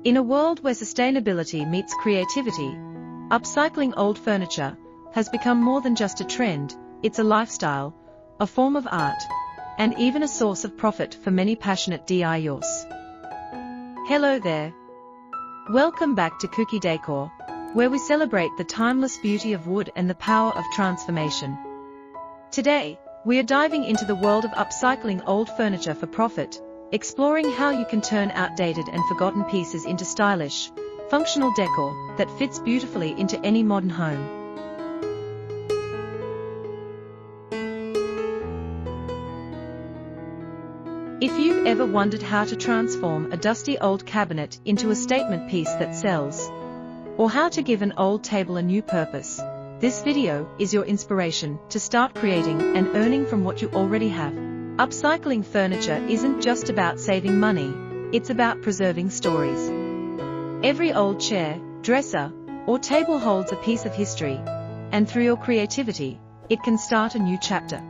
In a world where sustainability meets creativity, upcycling old furniture has become more than just a trend. It's a lifestyle, a form of art, and even a source of profit for many passionate DIYers. Hello there. Welcome back to Kuki Decor, where we celebrate the timeless beauty of wood and the power of transformation. Today, we are diving into the world of upcycling old furniture for profit, exploring how you can turn outdated and forgotten pieces into stylish, functional decor that fits beautifully into any modern home. If you've ever wondered how to transform a dusty old cabinet into a statement piece that sells, or how to give an old table a new purpose, this video is your inspiration to start creating and earning from what you already have. Upcycling furniture isn't just about saving money, it's about preserving stories. Every old chair, dresser, or table holds a piece of history, and through your creativity, it can start a new chapter.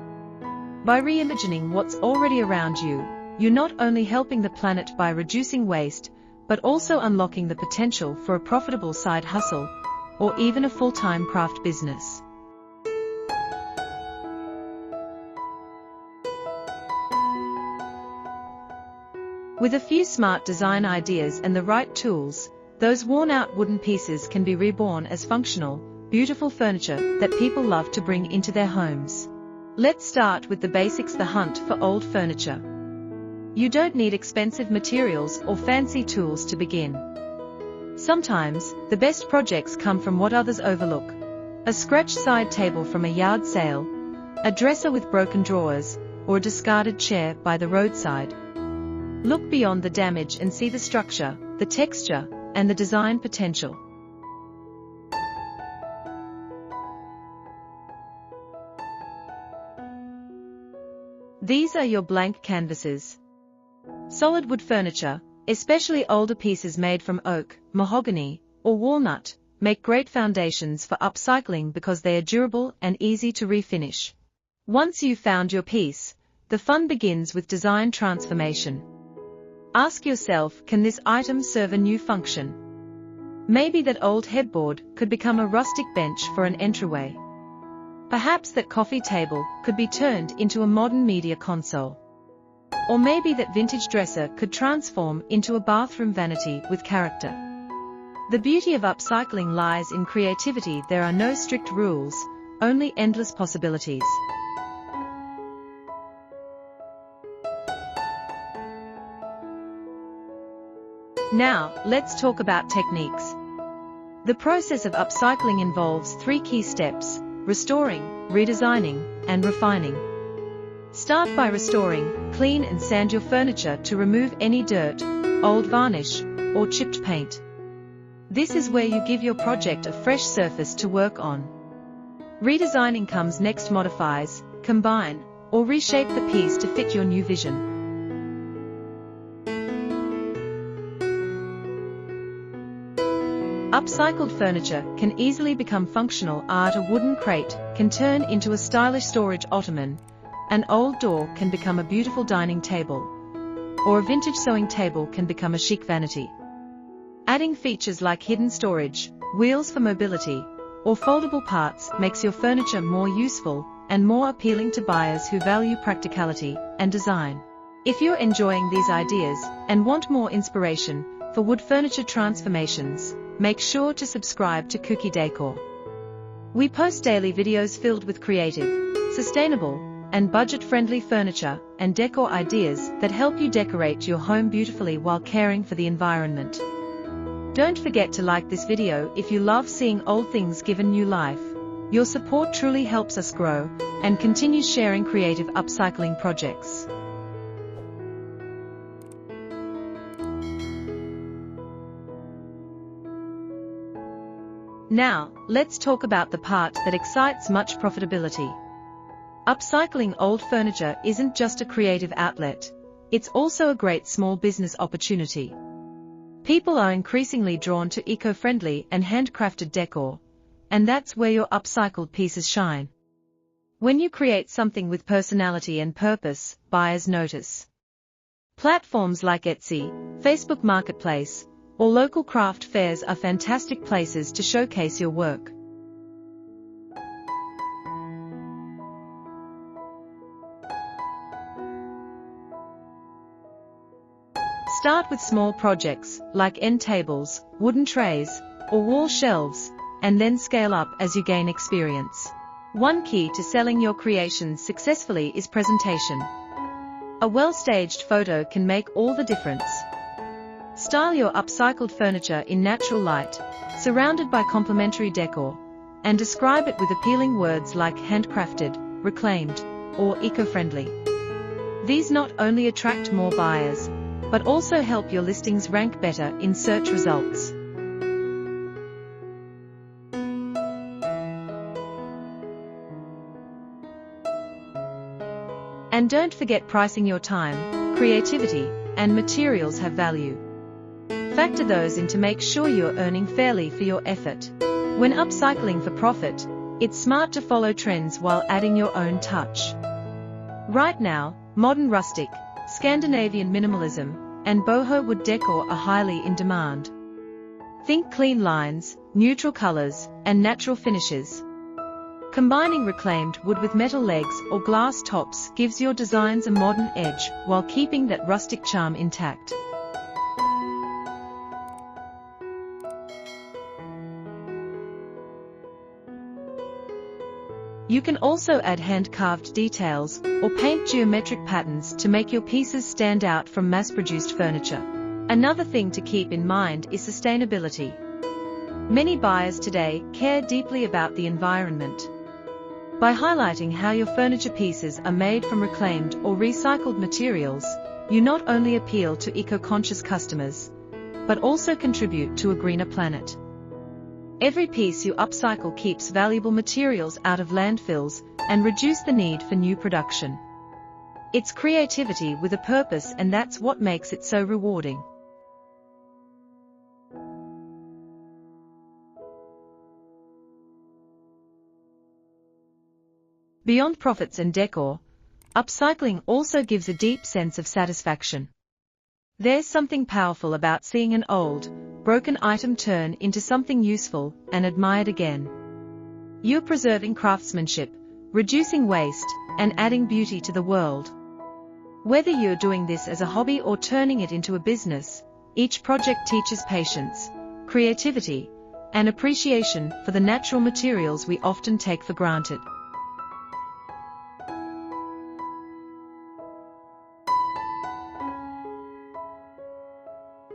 By reimagining what's already around you, you're not only helping the planet by reducing waste, but also unlocking the potential for a profitable side hustle, or even a full-time craft business. With a few smart design ideas and the right tools, those worn-out wooden pieces can be reborn as functional, beautiful furniture that people love to bring into their homes. Let's start with the basics: the hunt for old furniture. You don't need expensive materials or fancy tools to begin. Sometimes, the best projects come from what others overlook. A scratched side table from a yard sale, a dresser with broken drawers, or a discarded chair by the roadside. Look beyond the damage and see the structure, the texture, and the design potential. These are your blank canvases. Solid wood furniture, especially older pieces made from oak, mahogany, or walnut, make great foundations for upcycling because they are durable and easy to refinish. Once you've found your piece, the fun begins with design transformation. Ask yourself, can this item serve a new function? Maybe that old headboard could become a rustic bench for an entryway. Perhaps that coffee table could be turned into a modern media console. Or maybe that vintage dresser could transform into a bathroom vanity with character. The beauty of upcycling lies in creativity. There are no strict rules, only endless possibilities. Now, let's talk about techniques. The process of upcycling involves 3 key steps: restoring, redesigning, and refining. Start by restoring. Clean and sand your furniture to remove any dirt, old varnish, or chipped paint. This is where you give your project a fresh surface to work on. Redesigning comes next. Modifies, combine, or reshape the piece to fit your new vision. Upcycled furniture can easily become functional art. A wooden crate can turn into a stylish storage ottoman, an old door can become a beautiful dining table, or a vintage sewing table can become a chic vanity. Adding features like hidden storage, wheels for mobility, or foldable parts makes your furniture more useful and more appealing to buyers who value practicality and design. If you're enjoying these ideas and want more inspiration for wood furniture transformations, make sure to subscribe to Kuki Decor. We post daily videos filled with creative, sustainable, and budget-friendly furniture and decor ideas that help you decorate your home beautifully while caring for the environment. Don't forget to like this video if you love seeing old things given new life. Your support truly helps us grow and continue sharing creative upcycling projects. Now, let's talk about the part that excites much: profitability. Upcycling old furniture isn't just a creative outlet, it's also a great small business opportunity. People are increasingly drawn to eco-friendly and handcrafted decor, and that's where your upcycled pieces shine. When you create something with personality and purpose, buyers notice. Platforms like Etsy, Facebook Marketplace, or local craft fairs are fantastic places to showcase your work. Start with small projects, like end tables, wooden trays, or wall shelves, and then scale up as you gain experience. One key to selling your creations successfully is presentation. A well-staged photo can make all the difference. Style your upcycled furniture in natural light, surrounded by complementary decor, and describe it with appealing words like handcrafted, reclaimed, or eco-friendly. These not only attract more buyers, but also help your listings rank better in search results. And don't forget pricing. Your time, creativity, and materials have value. Factor those in to make sure you're earning fairly for your effort. When upcycling for profit, it's smart to follow trends while adding your own touch. Right now, modern rustic, Scandinavian minimalism, and boho wood decor are highly in demand. Think clean lines, neutral colors, and natural finishes. Combining reclaimed wood with metal legs or glass tops gives your designs a modern edge while keeping that rustic charm intact. You can also add hand-carved details or paint geometric patterns to make your pieces stand out from mass-produced furniture. Another thing to keep in mind is sustainability. Many buyers today care deeply about the environment. By highlighting how your furniture pieces are made from reclaimed or recycled materials, you not only appeal to eco-conscious customers, but also contribute to a greener planet. Every piece you upcycle keeps valuable materials out of landfills and reduces the need for new production. It's creativity with a purpose, and that's what makes it so rewarding. Beyond profits and decor, upcycling also gives a deep sense of satisfaction. There's something powerful about seeing an old, broken item turn into something useful and admired again. You're preserving craftsmanship, reducing waste, and adding beauty to the world. Whether you're doing this as a hobby or turning it into a business, each project teaches patience, creativity, and appreciation for the natural materials we often take for granted.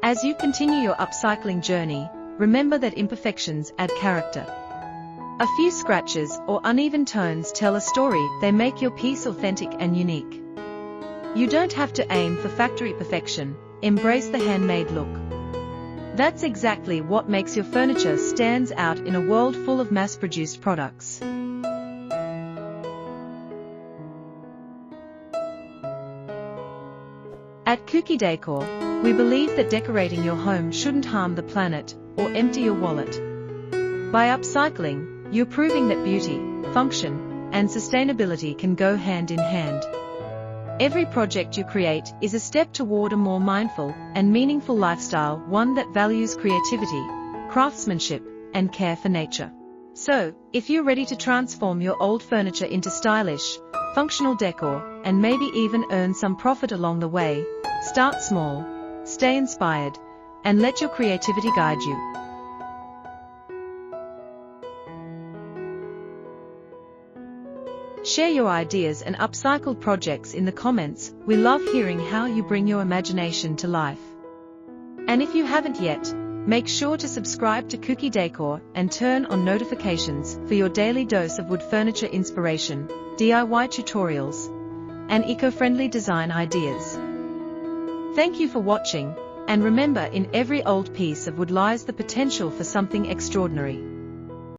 As you continue your upcycling journey, remember that imperfections add character. A few scratches or uneven tones tell a story. They make your piece authentic and unique. You don't have to aim for factory perfection, embrace the handmade look. That's exactly what makes your furniture stand out in a world full of mass-produced products. At Kuki Decor, we believe that decorating your home shouldn't harm the planet or empty your wallet. By upcycling, you're proving that beauty, function, and sustainability can go hand in hand. Every project you create is a step toward a more mindful and meaningful lifestyle, one that values creativity, craftsmanship, and care for nature. So, if you're ready to transform your old furniture into stylish, functional decor, and maybe even earn some profit along the way, start small, stay inspired, and let your creativity guide you. Share your ideas and upcycled projects in the comments. We love hearing how you bring your imagination to life. And if you haven't yet, make sure to subscribe to Kuki Decor and turn on notifications for your daily dose of wood furniture inspiration, DIY tutorials, and eco-friendly design ideas. Thank you for watching, and remember, in every old piece of wood lies the potential for something extraordinary.